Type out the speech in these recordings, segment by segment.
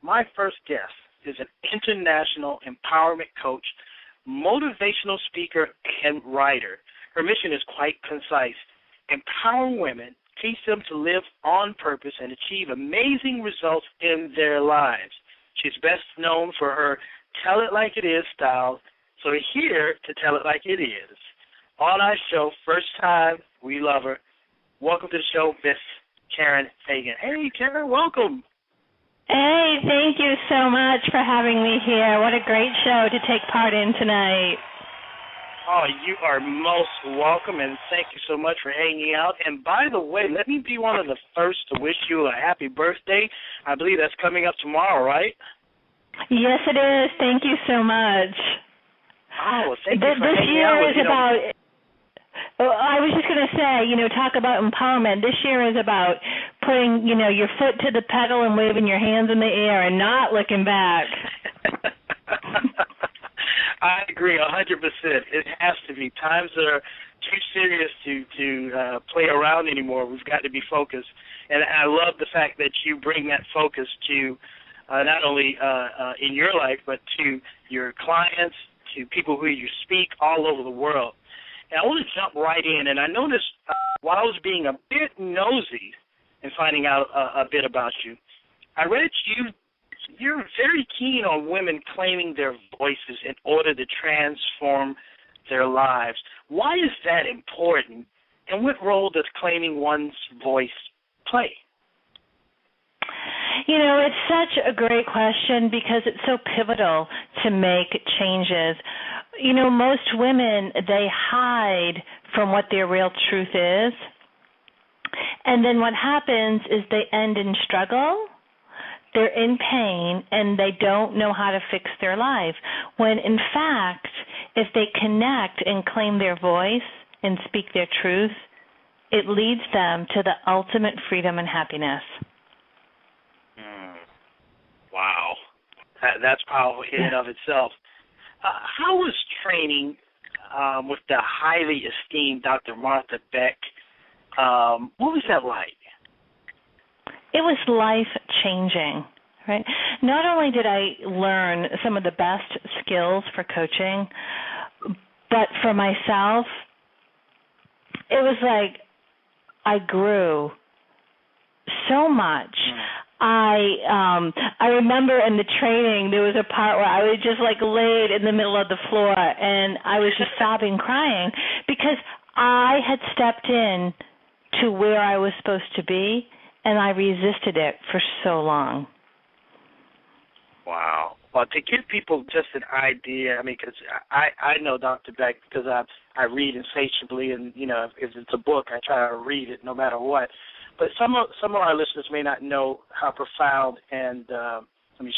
my first guest is an international empowerment coach, motivational speaker, and writer. Her mission is quite concise: empower women, teach them to live on purpose, and achieve amazing results in their lives. She's best known for her Tell It Like It Is style, so we're here to tell it like it is. On our show, first time, we love her. Welcome to the show, Miss Karen Fagan. Hey, Karen, welcome. Hey, thank you so much for having me here. What a great show to take part in tonight. Oh, you are most welcome, and thank you so much for hanging out. And by the way, let me be one of the first to wish you a happy birthday. I believe that's coming up tomorrow, right? Yes, it is. Thank you so much. Oh, well, thank you for this hanging year out. Is about. I was just going to say, talk about empowerment. This year is about putting, your foot to the pedal and waving your hands in the air and not looking back. I agree 100%. It has to be. Times are too serious to play around anymore. We've got to be focused. And I love the fact that you bring that focus to not only in your life, but to your clients, to people who you speak all over the world. And I want to jump right in. And I noticed while I was being a bit nosy and finding out a bit about you, I read you're very keen on women claiming their voices in order to transform their lives. Why is that important, and what role does claiming one's voice play? It's such a great question because it's so pivotal to make changes. Most women, they hide from what their real truth is, and then what happens is they end in struggle. They're in pain, and they don't know how to fix their life. When, in fact, if they connect and claim their voice and speak their truth, it leads them to the ultimate freedom and happiness. Wow. That's powerful in and of itself. How was training with the highly esteemed Dr. Martha Beck? What was that like? It was life-changing, right? Not only did I learn some of the best skills for coaching, but for myself, it was like I grew so much. I remember in the training there was a part where I was just like laid in the middle of the floor, and I was just sobbing, crying, because I had stepped in to where I was supposed to be, and I resisted it for so long. Wow. Well, to give people just an idea, because I know Dr. Beck because I read insatiably, and, if it's a book, I try to read it no matter what. But some of our listeners may not know how profound, and,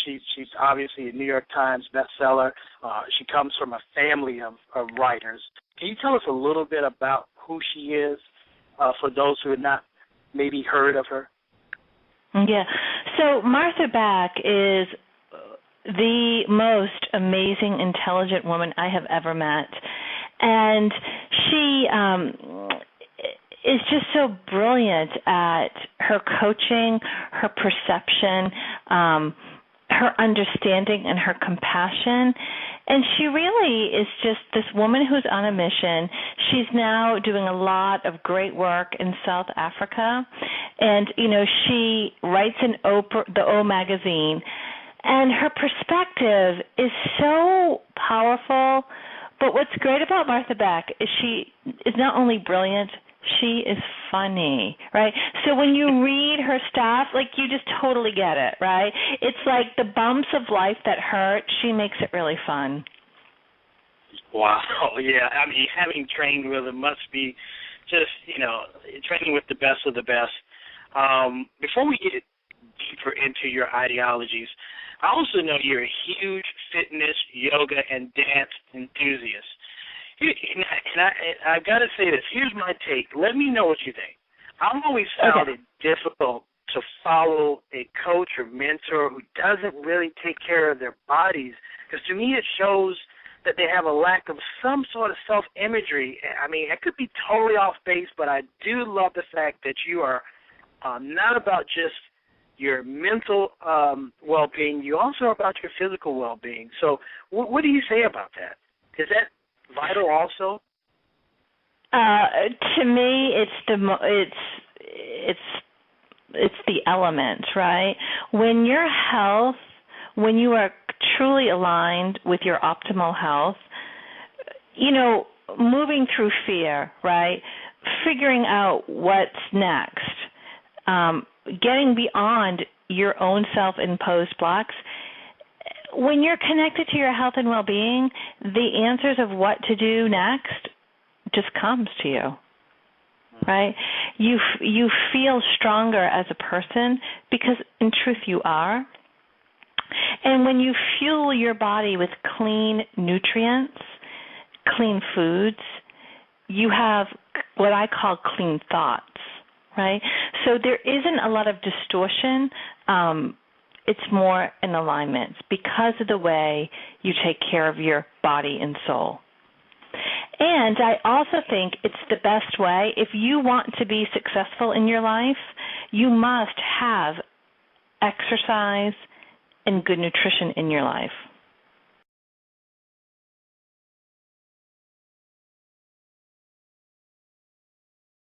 she's obviously a New York Times bestseller. She comes from a family of writers. Can you tell us a little bit about who she is for those who have not maybe heard of her? Yeah. So Martha Beck is the most amazing, intelligent woman I have ever met. And she is just so brilliant at her coaching, her perception, her understanding, and her compassion. And she really is just this woman who's on a mission. She's now doing a lot of great work in South Africa. And, she writes in the O magazine. And her perspective is so powerful. But what's great about Martha Beck is she is not only brilliant, she is funny, right? So when you read her stuff, you just totally get it, right? It's like the bumps of life that hurt, she makes it really fun. Wow, yeah. Having trained with her must be just, training with the best of the best. Before we get deeper into your ideologies, I also know you're a huge fitness, yoga, and dance enthusiast. And I've got to say this. Here's my take. Let me know what you think. I've always found it difficult to follow a coach or mentor who doesn't really take care of their bodies, because to me it shows that they have a lack of some sort of self-imagery. It could be totally off base, but I do love the fact that you are not about just your mental well-being. You also are about your physical well-being. So what do you say about that? Is that vital also? To me, it's the element, right? When you are truly aligned with your optimal health, moving through fear, right? Figuring out what's next, getting beyond your own self-imposed blocks. When you're connected to your health and well-being, the answers of what to do next just comes to you, right? You feel stronger as a person because, in truth, you are. And when you fuel your body with clean nutrients, clean foods, you have what I call clean thoughts, right? So there isn't a lot of distortion. It's more in alignment because of the way you take care of your body and soul. And I also think it's the best way. If you want to be successful in your life, you must have exercise and good nutrition in your life.